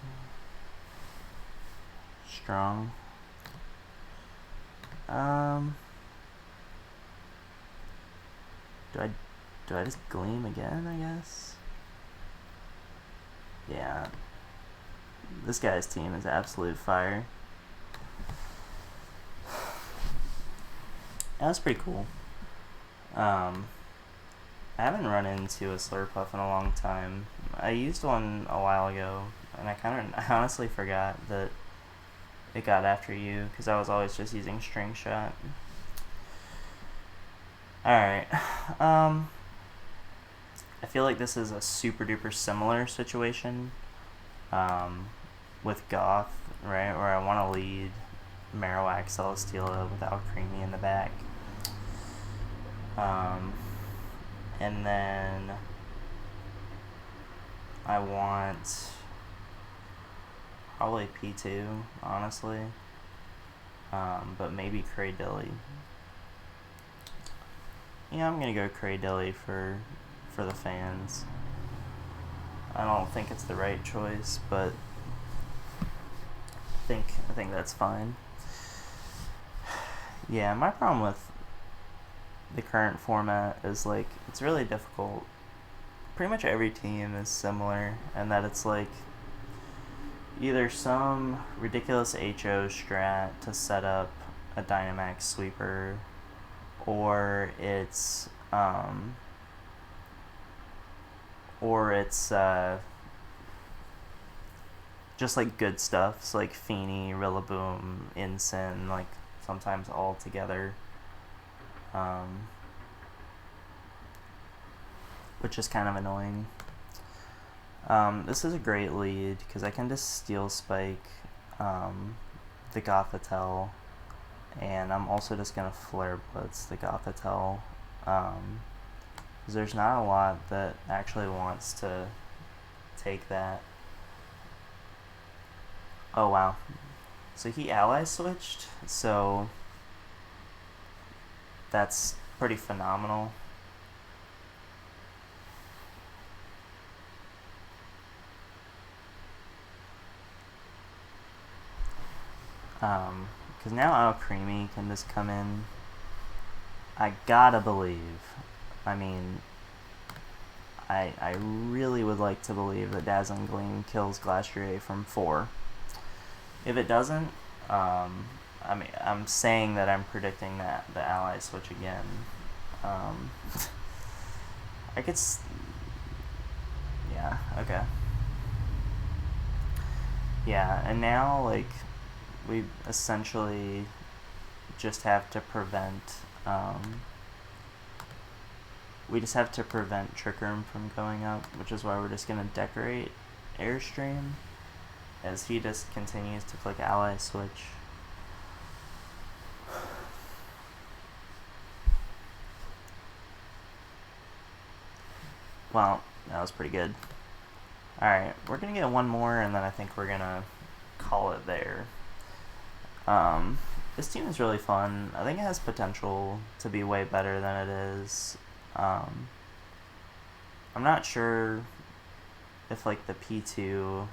strong. Do I just gleam again, I guess? Yeah. This guy's team is absolute fire. That's pretty cool. I haven't run into a Slurpuff in a long time. I used one a while ago, and I honestly forgot that it got after you, because I was always just using String Shot. Alright. I feel like this is a super duper similar situation with Goth, right? Where I want to lead Marowak Celesteela with Alcremie in the back. And then I want probably P2, honestly. But maybe Cradilly. Yeah, I'm gonna go Cradilly for the fans. I don't think it's the right choice, but I think that's fine. Yeah, my problem with the current format is, like, it's really difficult. Pretty much every team is similar, and that it's like either some ridiculous HO strat to set up a Dynamax sweeper, or it's just like good stuff. So like Feeny, Rillaboom, Incin, like sometimes all together. Which is kind of annoying. This is a great lead because I can just Steel Spike the Gothitelle, and I'm also just gonna Flare Blitz the Gothitelle, because there's not a lot that actually wants to take that. Oh wow, so he ally switched, so that's pretty phenomenal. Because now Alcremie can just come in. I gotta believe. I mean, I really would like to believe that Dazzling Gleam kills Glastrier from 4. If it doesn't, I mean, I'm saying that I'm predicting that the ally switch again. I could. Yeah. Okay. Yeah, and now like we essentially just have to prevent. We just have to prevent Trick Room from going up, which is why we're just gonna decorate Airstream as he just continues to click ally switch. Well, that was pretty good. Alright, we're gonna get one more and then I think we're gonna call it there. This team is really fun. I think it has potential to be way better than it is. I'm not sure if like the P2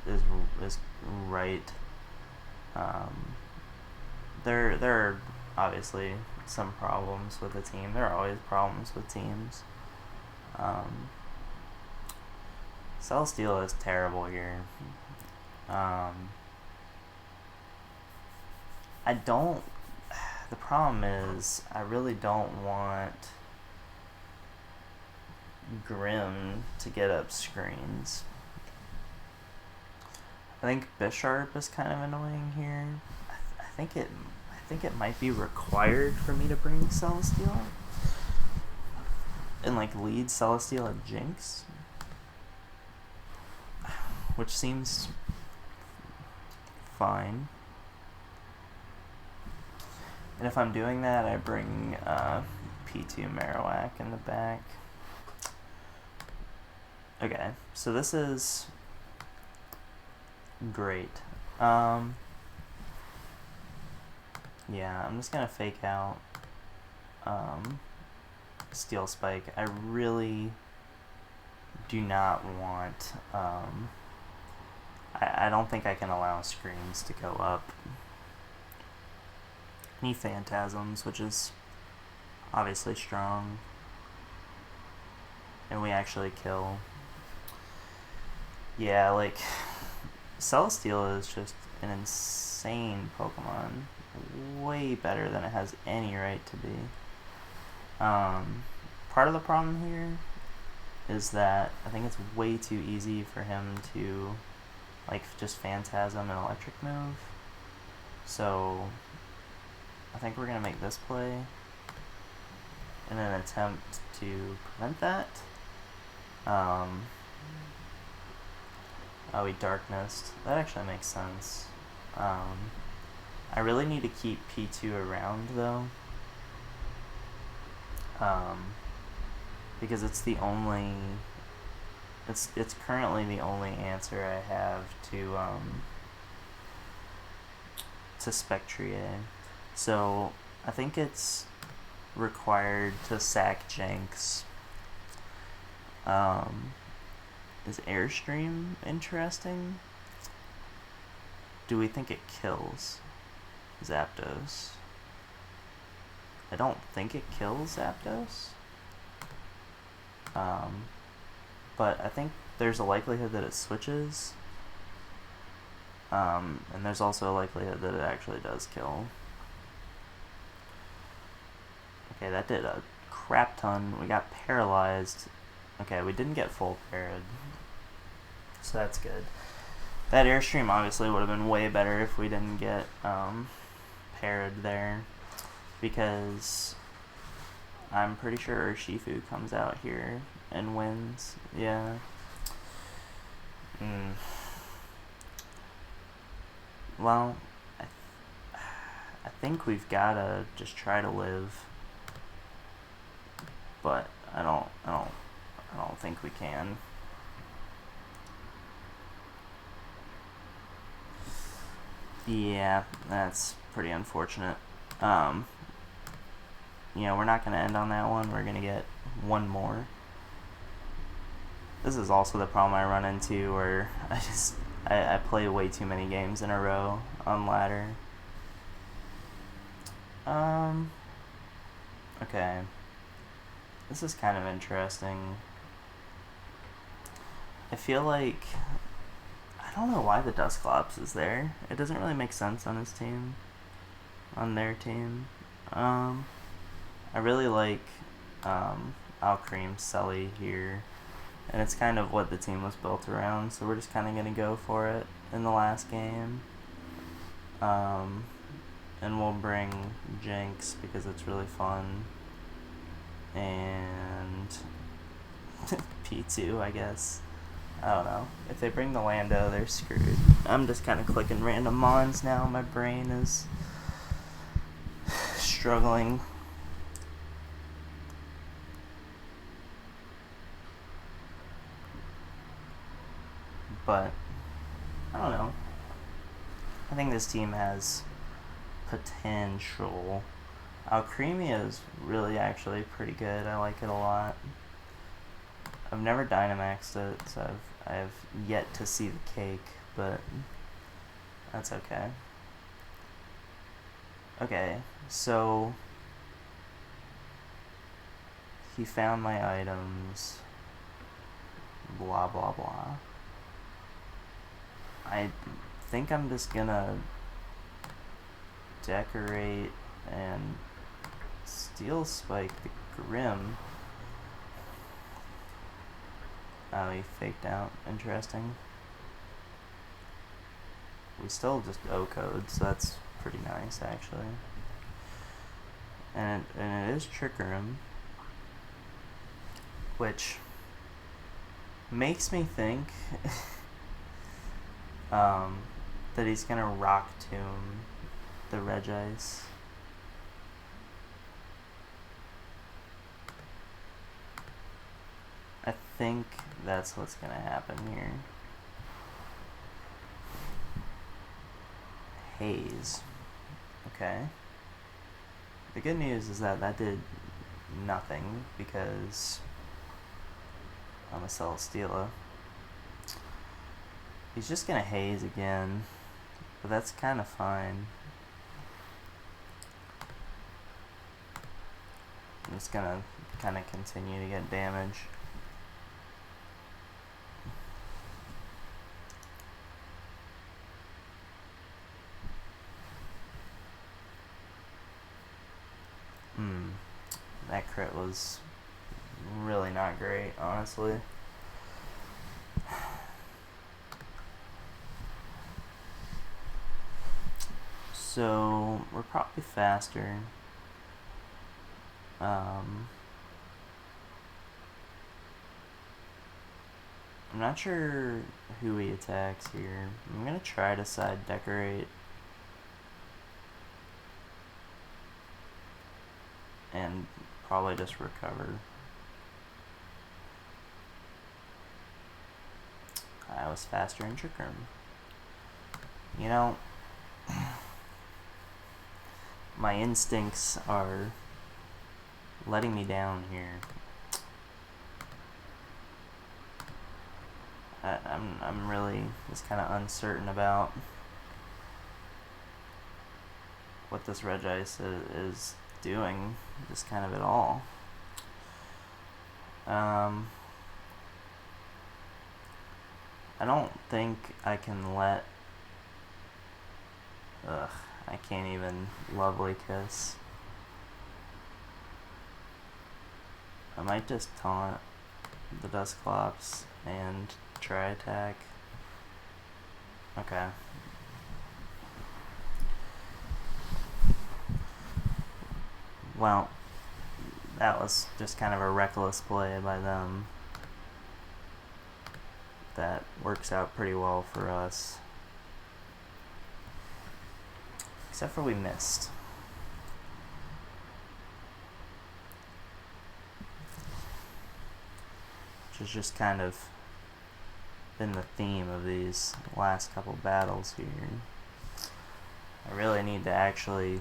is right. There are obviously some problems with the team. There are always problems with teams. Celestial is terrible here. The problem is I really don't want Grim to get up screens. I think Bisharp is kind of annoying here. I think it might be required for me to bring Celestial and like lead Celestial at Jinx, which seems fine. And if I'm doing that, I bring P2 Marowak in the back. Okay, so this is great. Yeah, I'm just gonna fake out Steel Spike. I really do not want. I don't think I can allow screens to go up. Any Phantasms, which is obviously strong. And we actually kill. Yeah, like, Celestial is just an insane Pokemon. Way better than it has any right to be. Part of the problem here is that I think it's way too easy for him to, like, just Phantasm and Electric move. So I think we're going to make this play in an attempt to prevent that. Oh, we Darknessed. That actually makes sense. I really need to keep P2 around, though. Because it's the only... It's currently the only answer I have to Spectrier. So I think it's required to sack Jinx. Is Airstream interesting? Do we think it kills Zapdos? I don't think it kills Zapdos. But I think there's a likelihood that it switches. And there's also a likelihood that it actually does kill. Okay, that did a crap ton. We got paralyzed. Okay, we didn't get full parried. So that's good. That Airstream obviously would have been way better if we didn't get parried there. Because I'm pretty sure Urshifu comes out here and wins. Yeah. Well, I think we've gotta just try to live, but I don't think we can. Yeah, that's pretty unfortunate. you know, we're not going to end on that one. We're going to get one more. This is also the problem I run into where I play way too many games in a row on ladder. Okay. This is kind of interesting. I feel like, I don't know why the Dusclops is there. It doesn't really make sense on his team. On their team. I really like Alcremie Sully here. And it's kind of what the team was built around, so we're just kind of going to go for it in the last game. And we'll bring Jinx because it's really fun. And P2, I guess. I don't know. If they bring the Lando, they're screwed. I'm just kind of clicking random mons now. My brain is struggling. But, I don't know. I think this team has potential. Alcremie is really actually pretty good. I like it a lot. I've never Dynamaxed it, so I have yet to see the cake, but that's okay. Okay, so he found my items. Blah, blah, blah. I think I'm just gonna decorate and Steel Spike the Grim. Oh, he faked out. Interesting. We still just O-code, so that's pretty nice, actually. And it is Trickerum, which makes me think that he's gonna Rock Tomb the Regice. I think that's what's gonna happen here. Haze. Okay. The good news is that that did nothing because I'm a Celesteela. He's just gonna Haze again, but that's kind of fine. I'm just gonna kind of continue to get damage. That crit was really not great, honestly. So, we're probably faster. I'm not sure who he attacks here. I'm gonna try to side decorate. And probably just recover. I was faster in Trickerum. You know, my instincts are letting me down here. I'm really just kind of uncertain about what this Regice is doing, just kind of at all. I don't think I can let... I can't even Lovely Kiss. I might just taunt the Dusclops and try attack. Okay. Well, that was just kind of a reckless play by them. That works out pretty well for us. Except for we missed. Which has just kind of been the theme of these last couple battles here. I really need to actually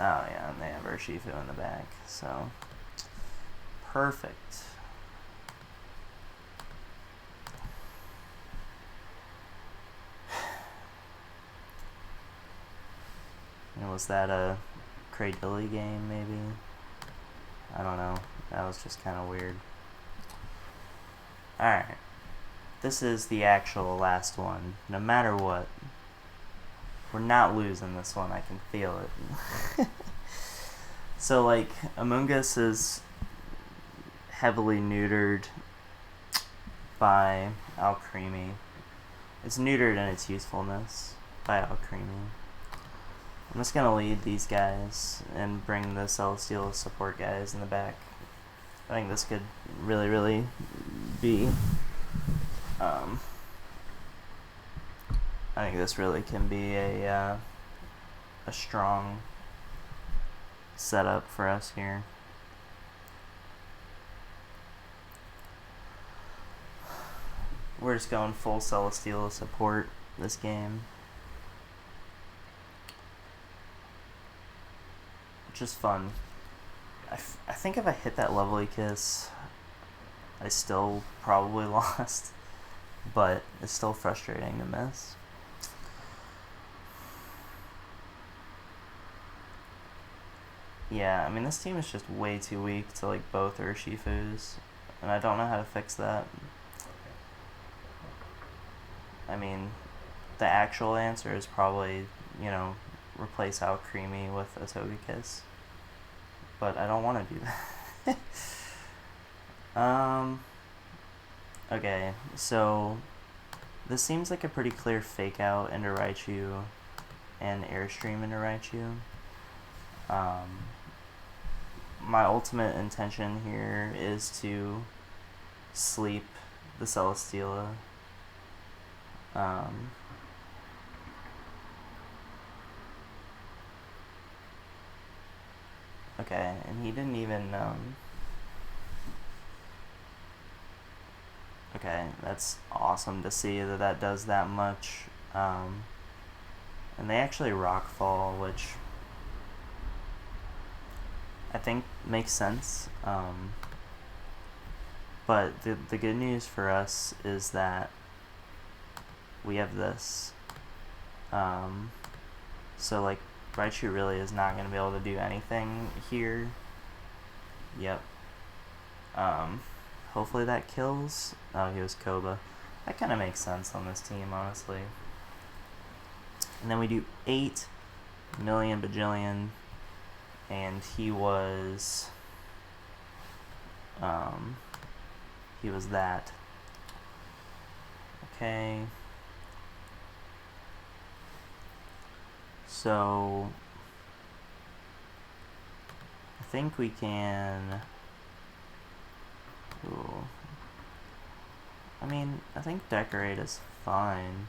Oh yeah, and they have Urshifu in the back, so perfect. And was that a Cradilly game, maybe? I don't know. That was just kind of weird. Alright. This is the actual last one. No matter what. We're not losing this one. I can feel it. So, like, Among Us is heavily neutered by Alcremie. It's neutered in its usefulness by Alcremie. I'm just gonna lead these guys and bring the Celestial support guys in the back. I think this could really be, I think this really can be a strong setup for us here. We're just going full Celestial support this game. Which is fun. I think if I hit that Lovely Kiss, I still probably lost. But it's still frustrating to miss. Yeah, I mean, this team is just way too weak to, like, both Urshifus. And I don't know how to fix that. I mean, the actual answer is probably, you know, replace Alcremie with a Togekiss. But I don't want to do that. Okay, so this seems like a pretty clear fake out into Raichu and Airstream into Raichu. My ultimate intention here is to sleep the Celesteela. Okay, and he didn't even, okay, that's awesome to see that does that much. And they actually Rockfall, which I think makes sense. But the good news for us is that we have this. So, like, Raichu really is not going to be able to do anything here. Yep. Hopefully that kills. Oh, he was Koba. That kind of makes sense on this team, honestly. And then we do 8 million bajillion. And he was that. Okay. So I think we can, ooh, I mean, I think Decorate is fine,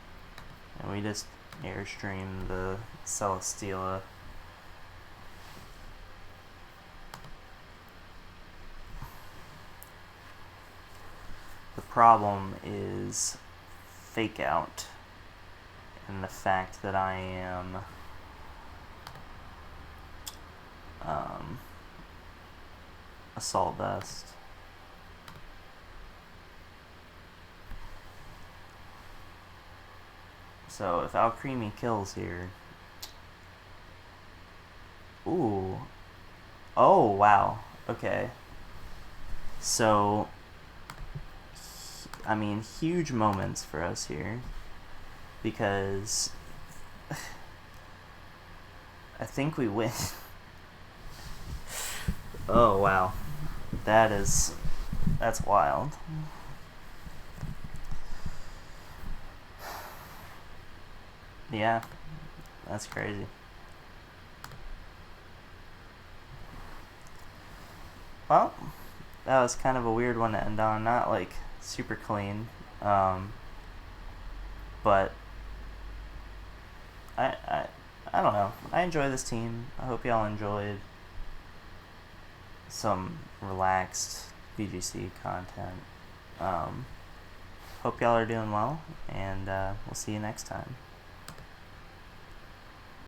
and we just Airstream the Celesteela. The problem is Fake Out, and the fact that I am Assault Vest. So if Alcremie kills here, ooh, oh wow, okay. So, I mean, huge moments for us here, because I think we win. Oh wow, that's wild. Yeah, that's crazy. Well, that was kind of a weird one to end on. Not like super clean, but I don't know. I enjoy this team. I hope y'all enjoyed some relaxed VGC content. Hope y'all are doing well, and we'll see you next time.